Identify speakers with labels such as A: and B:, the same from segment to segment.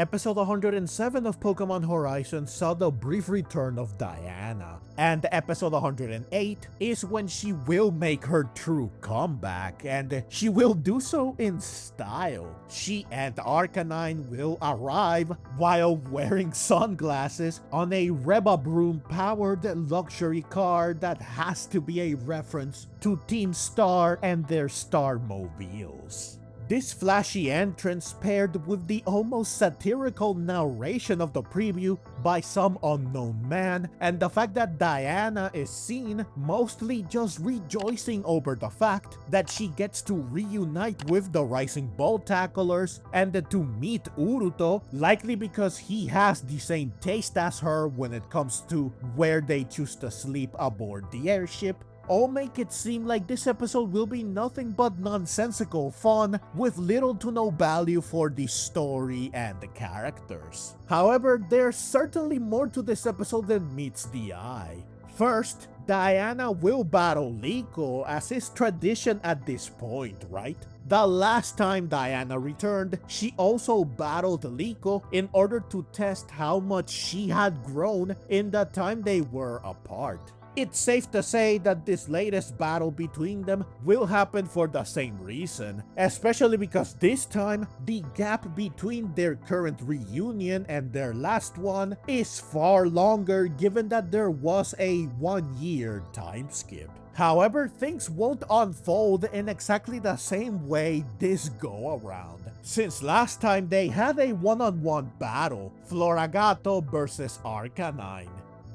A: Episode 107 of Pokémon Horizons saw the brief return of Diana, and episode 108 is when she will make her true comeback, and she will do so in style. She and Arcanine will arrive while wearing sunglasses on a Revavroom-powered luxury car that has to be a reference to Team Star and their Star Mobiles. This flashy entrance paired with the almost satirical narration of the preview by some unknown man, and the fact that Diana is seen mostly just rejoicing over the fact that she gets to reunite with the Rising Ball Tacklers and to meet Uruto, likely because he has the same taste as her when it comes to where they choose to sleep aboard the airship, all make it seem like this episode will be nothing but nonsensical fun with little to no value for the story and the characters. However, there's certainly more to this episode than meets the eye. First, Diana will battle Liko as is tradition at this point, right? The last time Diana returned, she also battled Liko in order to test how much she had grown in the time they were apart. It's safe to say that this latest battle between them will happen for the same reason, especially because this time, the gap between their current reunion and their last one is far longer given that there was a 1-year time skip. However, things won't unfold in exactly the same way this go around, since last time they had a one-on-one battle, Floragato versus Arcanine.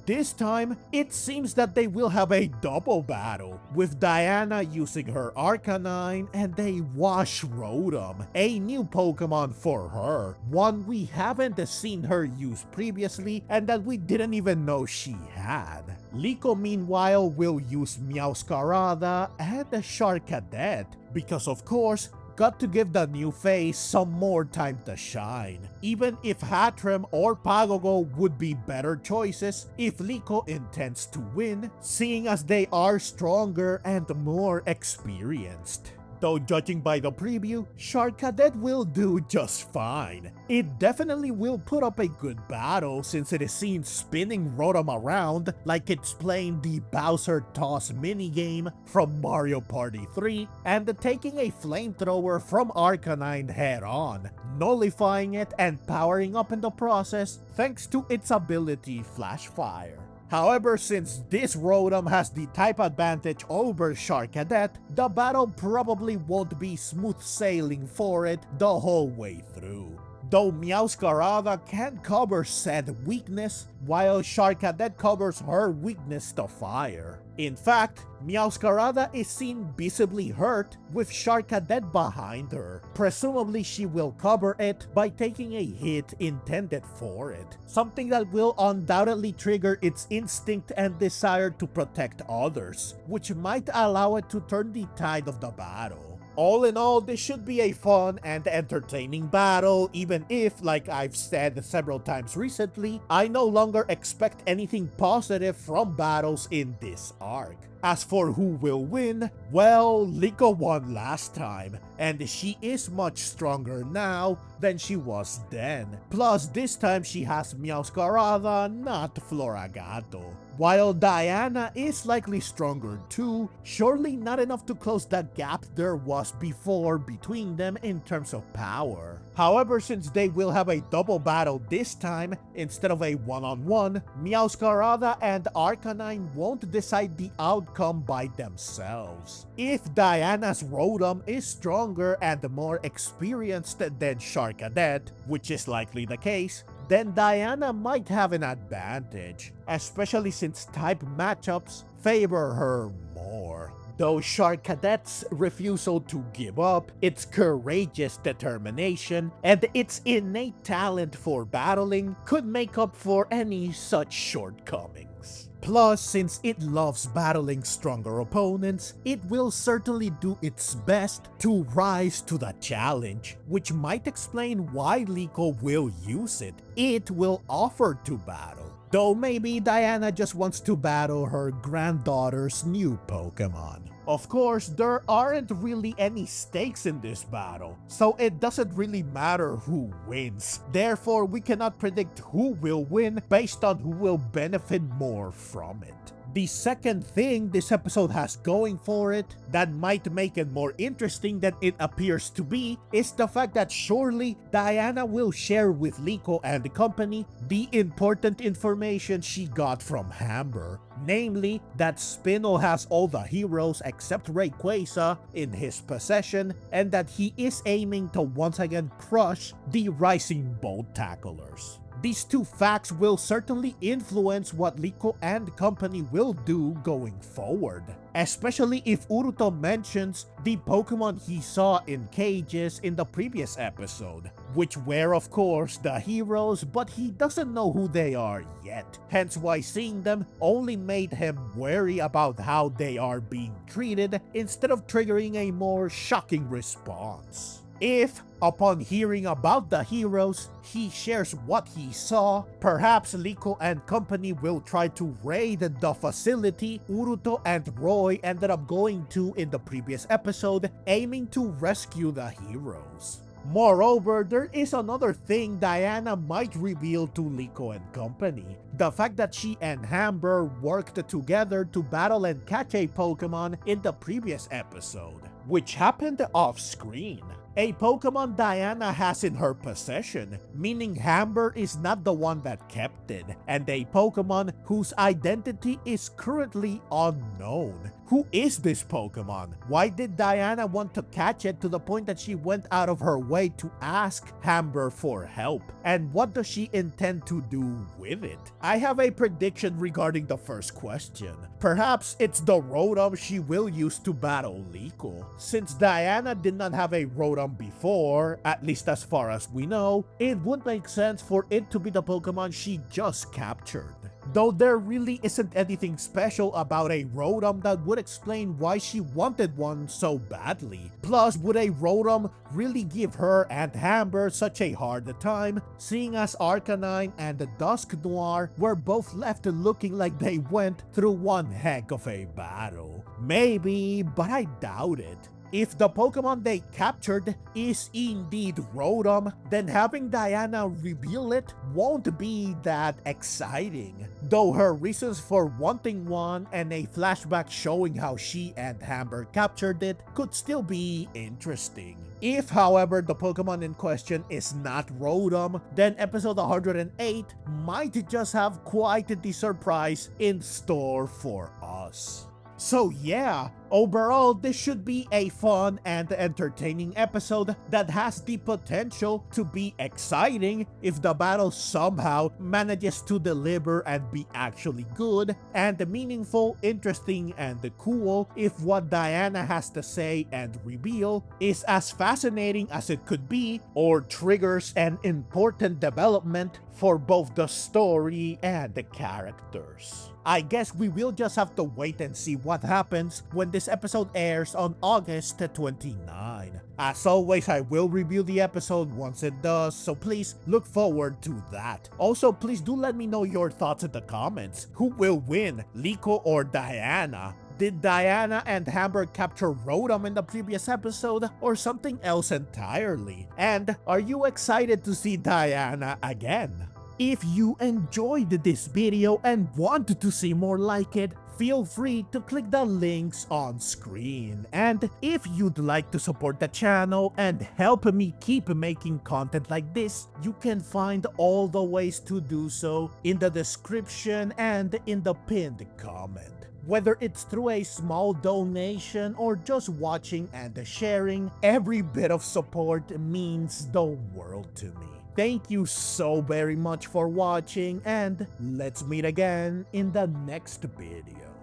A: This time, it seems that they will have a double battle, with Diana using her Arcanine and a Wash Rotom, a new Pokemon for her, one we haven't seen her use previously and that we didn't even know she had. Liko meanwhile will use Meowscarada and a Charcadet, because of course, got to give the new face some more time to shine, even if Hattrem or Pagogo would be better choices if Liko intends to win, seeing as they are stronger and more experienced. Though judging by the preview, Charcadet will do just fine. It definitely will put up a good battle since it is seen spinning Rotom around like it's playing the Bowser Toss minigame from Mario Party 3 and taking a flamethrower from Arcanine head on, nullifying it and powering up in the process thanks to its ability Flash Fire. However, since this Rotom has the type advantage over Charcadet, the battle probably won't be smooth sailing for it the whole way through. Though Meowscarada can cover said weakness, while Charcadet covers her weakness to fire. In fact, Meowscarada is seen visibly hurt with Charcadet behind her. Presumably she will cover it by taking a hit intended for it, something that will undoubtedly trigger its instinct and desire to protect others, which might allow it to turn the tide of the battle. All in all, this should be a fun and entertaining battle, even if, like I've said several times recently, I no longer expect anything positive from battles in this arc. As for who will win, well, Liko won last time, and she is much stronger now than she was then. Plus, this time she has Meowscarada, not Floragato. While Diana is likely stronger too, surely not enough to close the gap there was before between them in terms of power. However, since they will have a double battle this time instead of a one-on-one, Meowscarada and Arcanine won't decide the outcome by themselves. If Diana's Rotom is stronger and more experienced than Charcadet, which is likely the case, then Diana might have an advantage, especially since type matchups favor her more. Though Charcadet's refusal to give up, its courageous determination, and its innate talent for battling could make up for any such shortcomings. Plus, since it loves battling stronger opponents, it will certainly do its best to rise to the challenge, which might explain why Liko will use it. It will offer to battle. Though maybe Diana just wants to battle her granddaughter's new Pokemon. Of course, there aren't really any stakes in this battle, so it doesn't really matter who wins. Therefore, we cannot predict who will win based on who will benefit more from it. The second thing this episode has going for it that might make it more interesting than it appears to be is the fact that surely Diana will share with Liko and the company the important information she got from Hamber. Namely, that Spinel has all the heroes except Rayquaza in his possession and that he is aiming to once again crush the Rising Bolt Tacklers. These two facts will certainly influence what Liko and company will do going forward, especially if Uruto mentions the Pokemon he saw in cages in the previous episode, which were of course the heroes, but he doesn't know who they are yet, hence why seeing them only made him wary about how they are being treated instead of triggering a more shocking response. If, upon hearing about the heroes, he shares what he saw, perhaps Liko and company will try to raid the facility Uruto and Roy ended up going to in the previous episode, aiming to rescue the heroes. Moreover, there is another thing Diana might reveal to Liko and company. The fact that she and Hamber worked together to battle and catch a Pokemon in the previous episode, which happened off-screen. A Pokemon Diana has in her possession, meaning Hamber is not the one that kept it, and a Pokemon whose identity is currently unknown. Who is this Pokemon? Why did Diana want to catch it to the point that she went out of her way to ask Hamber for help? And what does she intend to do with it? I have a prediction regarding the first question. Perhaps it's the Rotom she will use to battle Liko. Since Diana did not have a Rotom before, at least as far as we know, it would make sense for it to be the Pokemon she just captured. Though there really isn't anything special about a Rotom that would explain why she wanted one so badly. Plus, would a Rotom really give her and Hamber such a hard time, seeing as Arcanine and Dusknoir were both left looking like they went through one heck of a battle? Maybe, but I doubt it. If the Pokemon they captured is indeed Rotom, then having Diana reveal it won't be that exciting. Though her reasons for wanting one and a flashback showing how she and Hamber captured it could still be interesting. If, however, the Pokemon in question is not Rotom, then episode 108 might just have quite the surprise in store for us. So yeah, overall this should be a fun and entertaining episode that has the potential to be exciting if the battle somehow manages to deliver and be actually good, and meaningful, interesting, and cool if what Diana has to say and reveal is as fascinating as it could be or triggers an important development for both the story and the characters. I guess we will just have to wait and see what happens when this episode airs on August 29. As always, I will review the episode once it does, so please look forward to that. Also, please do let me know your thoughts in the comments. Who will win, Liko or Diana? Did Diana and Hamber capture Rotom in the previous episode, or something else entirely? And are you excited to see Diana again? If you enjoyed this video and want to see more like it, feel free to click the links on screen. And if you'd like to support the channel and help me keep making content like this, you can find all the ways to do so in the description and in the pinned comment. Whether it's through a small donation or just watching and sharing, every bit of support means the world to me. Thank you so very much for watching, and let's meet again in the next video.